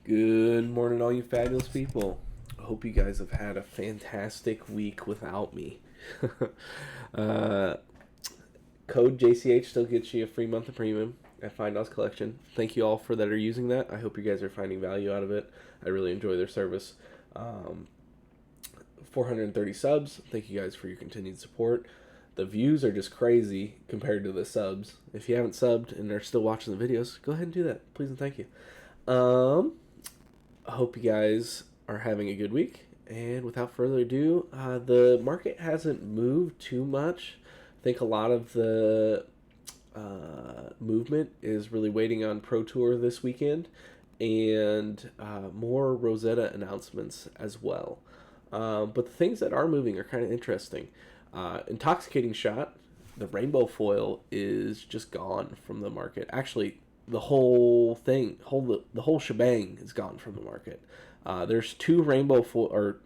Good morning, all you fabulous people. I hope you guys have had a fantastic week without me. uh, Code JCH still gets you a free month of premium at Fyendal's collection. Thank you all for that are using that. I hope you guys are finding value out of it. I really enjoy their service. 430 subs. Thank you guys for your continued support. The views are just crazy compared to the subs. If you haven't subbed and are still watching the videos, go ahead and do that. Please and thank you. I hope you guys are having a good week. And without further ado, the market hasn't moved too much. I think a lot of the movement is really waiting on Pro Tour this weekend and more Rosetta announcements as well. But the things that are moving are kind of interesting. Intoxicating Shot, the rainbow foil is just gone from the market. Actually, the whole thing, the whole shebang is gone from the market. There's two rainbow foil, or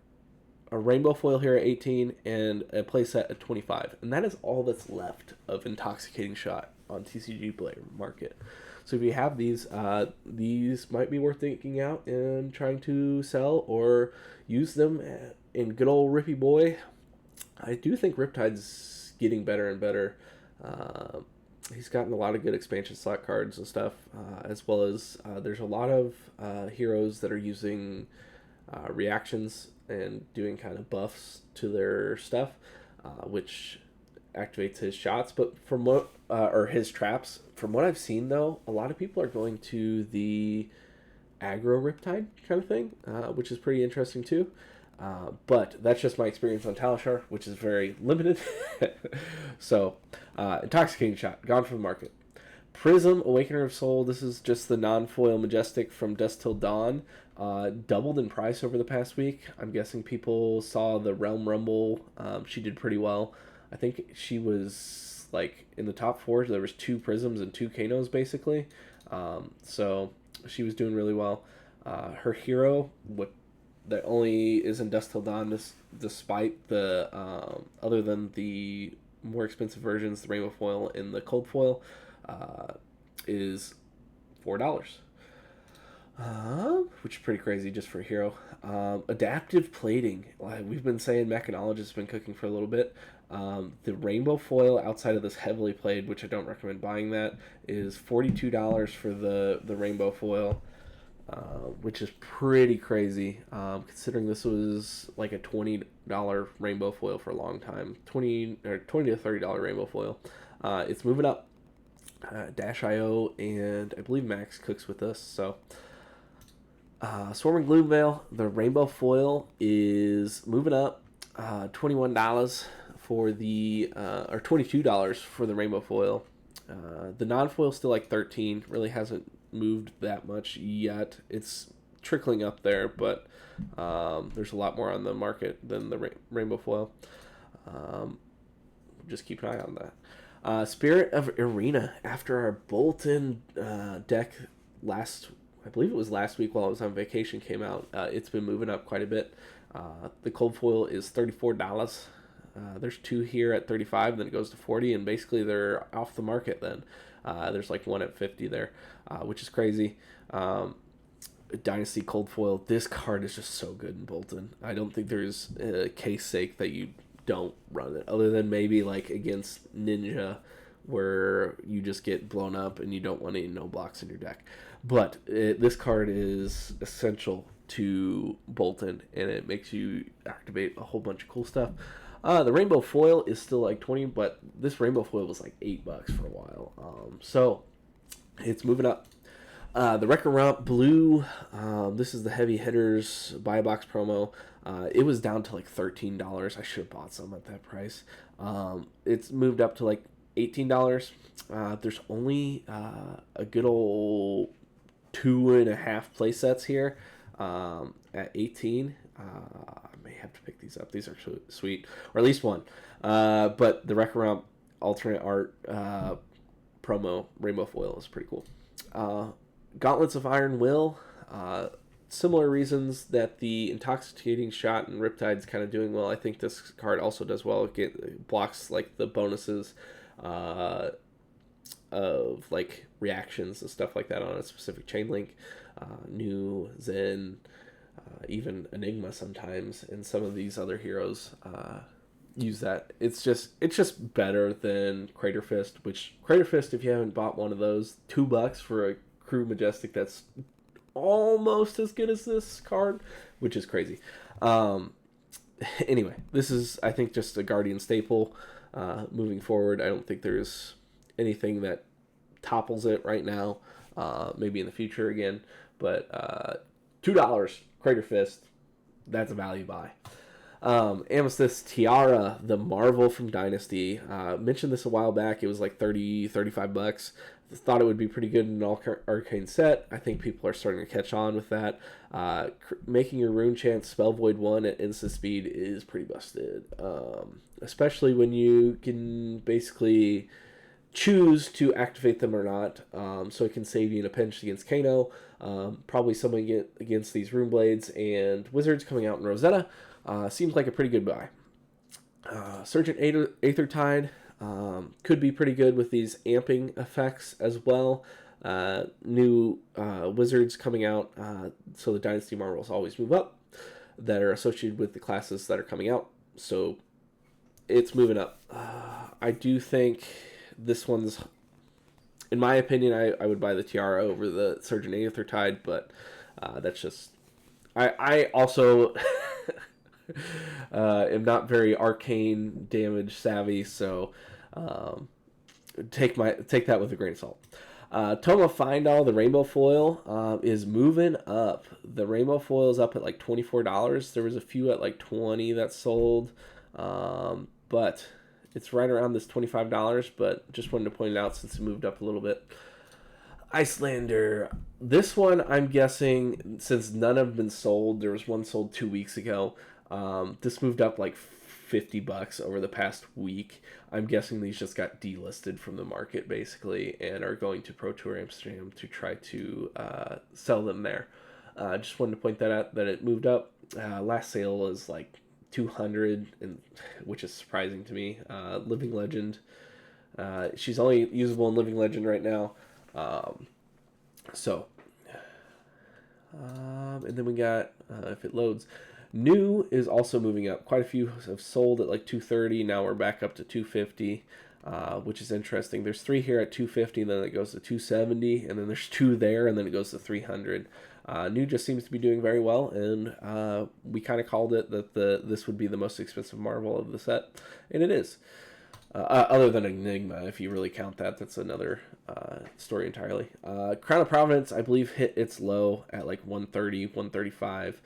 a rainbow foil here at 18 and a playset at 25, and that is all that's left of Intoxicating Shot on TCG Player Market. So if you have these might be worth thinking out and trying to sell or use them in good old Rippy Boy. I do think Riptide's getting better and better. He's gotten a lot of good expansion slot cards and stuff, as well as there's a lot of heroes that are using reactions and doing kind of buffs to their stuff, which activates his shots. But from what or his traps, from what I've seen though, a lot of people are going to the aggro Riptide kind of thing, which is pretty interesting too. But that's just my experience on Talishar, which is very limited. So, Intoxicating Shot, gone from the market. Prism, Awakener of Soul, this is just the non-foil Majestic from Dusk Till Dawn. Doubled in price over the past week. I'm guessing people saw the Realm Rumble. She did pretty well. I think she was like in the top four. There was 2 Prisms and 2 Kanos basically. So she was doing really well. Her hero, that only is in Dusk Till Dawn, despite the other than the more expensive versions, the rainbow foil and the cold foil, is $4, which is pretty crazy just for a hero. Adaptive plating, we've been saying Mechanologist has been cooking for a little bit. The rainbow foil outside of this heavily played, which I don't recommend buying, that is $42 for the rainbow foil. Which is pretty crazy, considering this was like a $20 rainbow foil for a long time. $20 to $30 rainbow foil. It's moving up. Dash.io and I believe Max cooks with us. So, Swarming Gloomveil, the rainbow foil is moving up. $21 for the or $22 for the rainbow foil. The non-foil still like 13. Really hasn't moved that much yet. It's trickling up there, but there's a lot more on the market than the rainbow foil. Just keep an eye on that. Spirit of Arena, after our Bolton deck I believe it was last week while I was on vacation, came out. It's been moving up quite a bit. The cold foil is $34. There's 2 here at 35, then it goes to 40, and basically they're off the market then. There's like 1 at 50 there, which is crazy. Dynasty cold foil, this card is just so good in Bolton. I don't think there's a case sake that you don't run it, other than maybe like against Ninja, where you just get blown up and you don't want any no blocks in your deck. But this card is essential to Bolton, and it makes you activate a whole bunch of cool stuff. The rainbow foil is still like 20, but this rainbow foil was like $8 for a while. So it's moving up. The Wrecker Romp Blue, this is the Heavy Hitters buy box promo. It was down to like $13. I should have bought some at that price. It's moved up to like $18. There's only a good old 2.5 play sets here at 18. I may have to pick these up. These are sweet, or at least one. But the Wrecker Romp alternate art promo rainbow foil is pretty cool. Gauntlets of Iron Will, similar reasons that the Intoxicating Shot and Riptide's kind of doing well. I think this card also does well. It blocks like the bonuses of like reactions and stuff like that on a specific chain link. New, Zen, even Enigma sometimes, and some of these other heroes use that. It's just better than Crater Fist, which Crater Fist, if you haven't bought one of those, $2 for a Crew Majestic that's almost as good as this card, which is crazy. Anyway, this is, I think, just a Guardian staple moving forward. I don't think there's anything that topples it right now. Maybe in the future again, but $2 Crater Fist, that's a value buy. Amethyst Tiara, the Marvel from Dynasty. Mentioned this a while back. It was like $35. Thought it would be pretty good in an arcane set. I think people are starting to catch on with that. Making your rune chance Spell Void 1 at instant speed is pretty busted. Especially when you can basically choose to activate them or not. So it can save you in a pinch against Kano. Probably something against these Rune Blades and Wizards coming out in Rosetta. Seems like a pretty good buy. Sergeant Aethertide could be pretty good with these amping effects as well. New Wizards coming out, so the Dynasty Marvels always move up, that are associated with the classes that are coming out. So it's moving up. I do think this one's, in my opinion, I would buy the Tiara over the Sergeant Aethertide, but that's just... I also... am not very arcane damage savvy, so take that with a grain of salt. Toma Fyendal, the Rainbow Foil, is moving up. The Rainbow Foil is up at like $24. There was a few at like $20 that sold, but it's right around this $25. But just wanted to point it out since it moved up a little bit. Icelander, this one I'm guessing, since none have been sold, there was one sold 2 weeks ago. This moved up like $50 over the past week. I'm guessing these just got delisted from the market basically and are going to Pro Tour Amsterdam to try to sell them there. Just wanted to point that out, that it moved up. Last sale was like $200, which is surprising to me. Living Legend. She's only usable in Living Legend right now. And then we got, if it loads, New is also moving up. Quite a few have sold at like $230. Now we're back up to $250, which is interesting. There's 3 here at $250, and then it goes to $270, and then there's 2 there, and then it goes to $300. New just seems to be doing very well, and we kind of called it that this would be the most expensive Marvel of the set, and it is. Other than Enigma, if you really count that, that's another story entirely. Crown of Providence, I believe, hit its low at like 130, 135.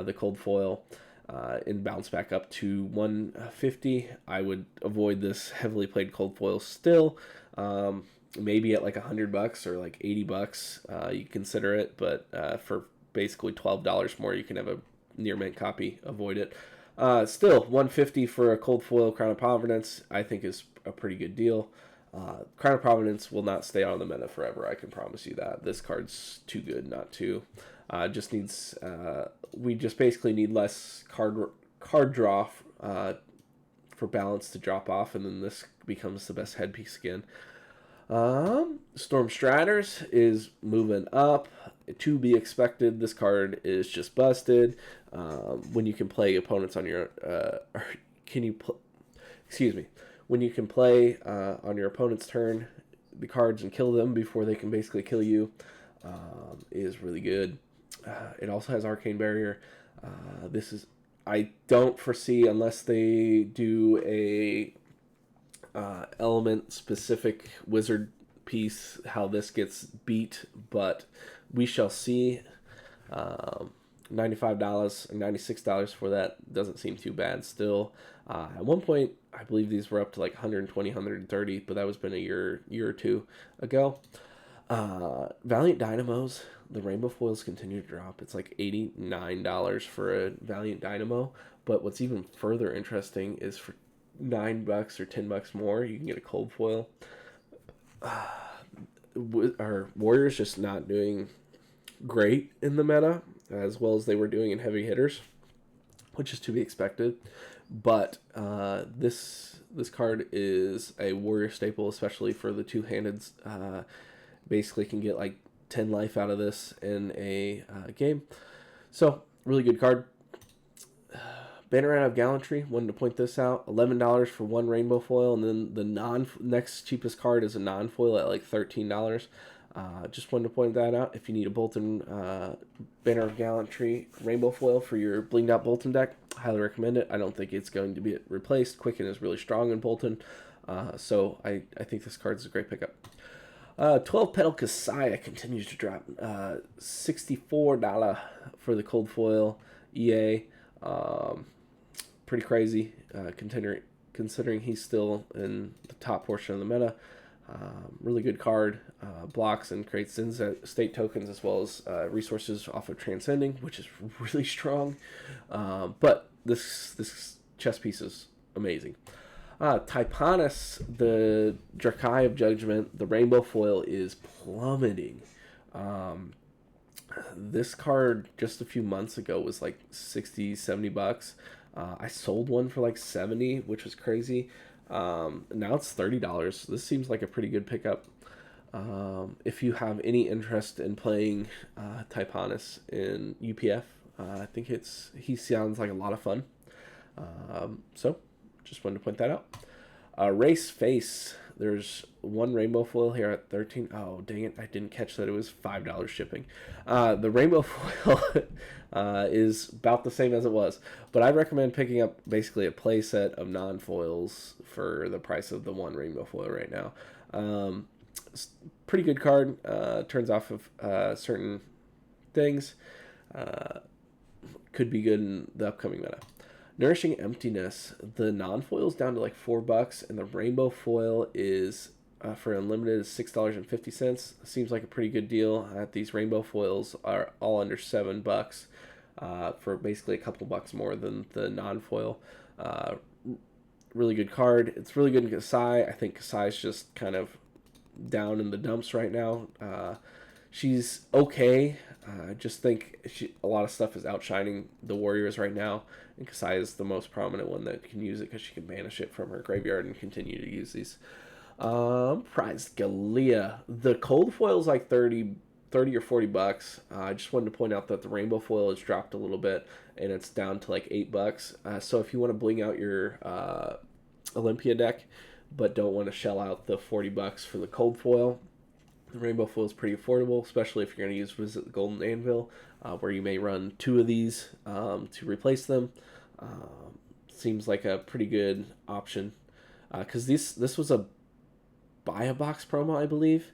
The cold foil, and bounce back up to 150. I would avoid this heavily played cold foil still. Maybe at like $100 or like $80, you consider it, but for basically $12 more, you can have a near mint copy. Avoid it. Still, $150 for a cold foil Crown of Providence, I think is a pretty good deal. Crown of Providence will not stay on the meta forever, I can promise you that. This card's too good not to. Just needs, we just basically need less card draw for balance to drop off, and then this becomes the best headpiece again. Storm Striders is moving up. To be expected, this card is just busted. When you can play opponents on your, when you can play on your opponent's turn the cards and kill them before they can basically kill you, is really good. It also has Arcane Barrier. I don't foresee, unless they do a element specific wizard piece, how this gets beat, but we shall see. $95 or $96 for that doesn't seem too bad still. At one point, I believe these were up to like 120, 130, but that was been a year or two ago. Valiant Dynamos, the Rainbow Foils continue to drop. It's like $89 for a Valiant Dynamo, but what's even further interesting is for $9 or $10 more, you can get a cold foil. Our Warriors just not doing great in the meta as well as they were doing in heavy hitters, which is to be expected. But this card is a Warrior staple, especially for the two-handed. Basically can get like 10 life out of this in a game. So, really good card. Banner of Gallantry, wanted to point this out. $11 for one rainbow foil, and then the next cheapest card is a non-foil at like $13. Just wanted to point that out. If you need a Bolton Banner of Gallantry rainbow foil for your blinged out Bolton deck, highly recommend it. I don't think it's going to be replaced. Quicken is really strong in Bolton, so I think this card is a great pickup. 12 Petal Kasaya continues to drop. $64 for the cold foil EA. Pretty crazy, considering he's still in the top portion of the meta. Really good card. Blocks and creates state tokens as well as resources off of Transcending, which is really strong. But this chess piece is amazing. Typanis, the Drakai of Judgment, the rainbow foil is plummeting. This card just a few months ago was like $60-$70. I sold one for like $70, which was crazy. Now it's $30. This seems like a pretty good pickup. If you have any interest in playing Typanis in UPF, I think he sounds like a lot of fun. So just wanted to point that out. Race Face. There's one rainbow foil here at 13. Oh, dang it. I didn't catch that it was $5 shipping. The rainbow foil is about the same as it was. But I recommend picking up basically a play set of non-foils for the price of the one rainbow foil right now. Pretty good card. Turns off of certain things. Could be good in the upcoming meta. Nourishing Emptiness. The non-foil is down to like $4, and the rainbow foil is for unlimited is $6.50. Seems like a pretty good deal. These rainbow foils are all under $7 for basically a couple bucks more than the non-foil. Really good card. It's really good in Kasai. I think Kasai is just kind of down in the dumps right now. She's okay. I just think a lot of stuff is outshining the Warriors right now, and Kasai is the most prominent one that can use it because she can banish it from her graveyard and continue to use these. Prized Galea. The cold foil is like 30 or $40. I just wanted to point out that the rainbow foil has dropped a little bit, and it's down to like $8. So if you want to bling out your Olympia deck, but don't want to shell out the $40 for the cold foil, the rainbow foil is pretty affordable, especially if you're going to use Visit the Golden Anvil, where you may run 2 of these to replace them. Seems like a pretty good option, because this was a buy a box promo, I believe.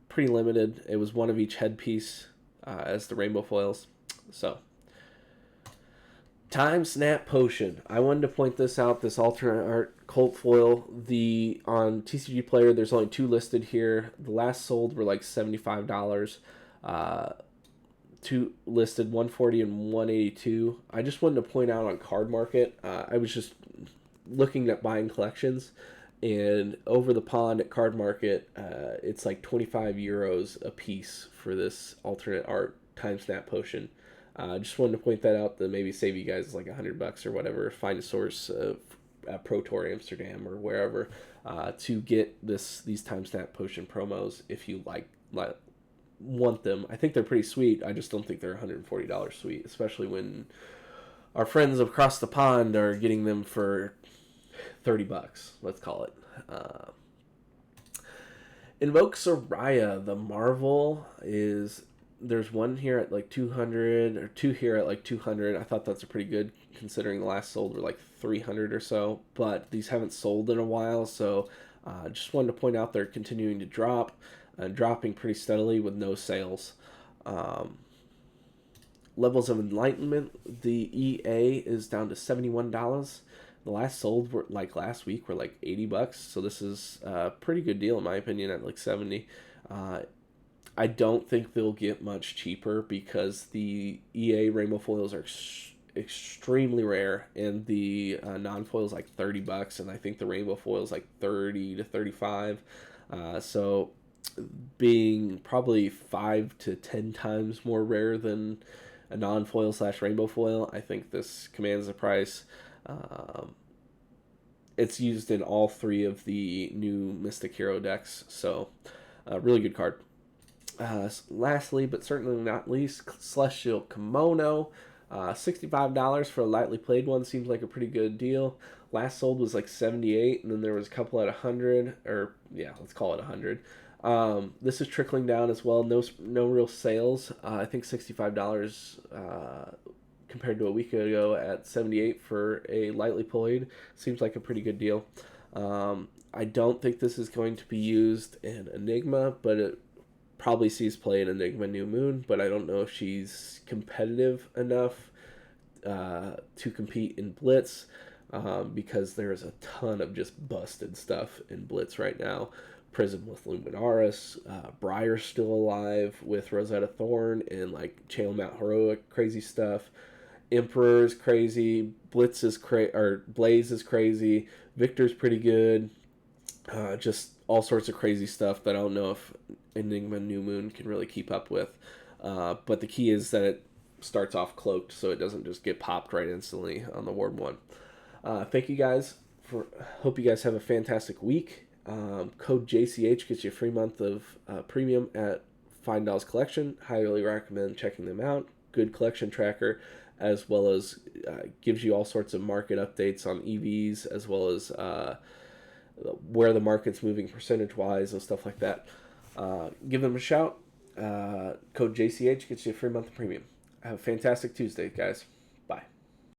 Pretty limited. It was one of each headpiece as the rainbow foils. So, Time Snap Potion. I wanted to point this out. This alternate art cult foil. On TCG Player, there's only 2 listed here. The last sold were like $75. 2 listed, $140 and $182. I just wanted to point out on Card Market. I was just looking at buying collections, and over the pond at Card Market, it's like €25 a piece for this alternate art Time Snap Potion. Just wanted to point that out to maybe save you guys like $100 or whatever. Find a source of Pro Tour Amsterdam or wherever to get these Time Snap Potion promos if you want them. I think they're pretty sweet. I just don't think they're $140 sweet, especially when our friends across the pond are getting them for $30. Let's call it. Invoke Soraya. The Marvel is. There's one here at like 200 or 2 here at like 200. I thought that's a pretty good considering the last sold were like 300 or so, but these haven't sold in a while, so just wanted to point out they're continuing to drop and dropping pretty steadily with no sales. Levels of Enlightenment, the EA is down to $71. The last sold were like last week were like $80, so this is a pretty good deal in my opinion at like 70. I don't think they'll get much cheaper because the EA rainbow foils are extremely rare, and the non-foil is like $30, and I think the rainbow foil is like 30 to 35. So being probably 5 to 10 times more rare than a non-foil / rainbow foil, I think this commands a price. It's used in all 3 of the new Mystic Hero decks, so really good card. Lastly, but certainly not least, Celestial Kimono. $65 for a lightly played one seems like a pretty good deal. Last sold was like 78, and then there was a couple at 100, or yeah, let's call it 100. This is trickling down as well. No real sales. I think $65 compared to a week ago at 78 for a lightly played seems like a pretty good deal. I don't think this is going to be used in Enigma, but it probably sees play in Enigma New Moon, but I don't know if she's competitive enough to compete in Blitz because there's a ton of just busted stuff in Blitz right now. Prism with Luminaris, Briar's still alive with Rosetta Thorn, and like Channel Mount Heroic, crazy stuff. Emperor is crazy, Blitz is or Blaze is crazy, Victor's pretty good. Just all sorts of crazy stuff that I don't know if Enigma New Moon can really keep up with. But the key is that it starts off cloaked, so it doesn't just get popped right instantly on the Ward 1. Thank you guys. Hope you guys have a fantastic week. Code JCH gets you a free month of premium at Fyendal's collection. Highly recommend checking them out. Good collection tracker, as well as gives you all sorts of market updates on EVs, as well as where the market's moving percentage-wise and stuff like that. Give them a shout. Code JCH gets you a free month of premium. Have a fantastic Tuesday, guys.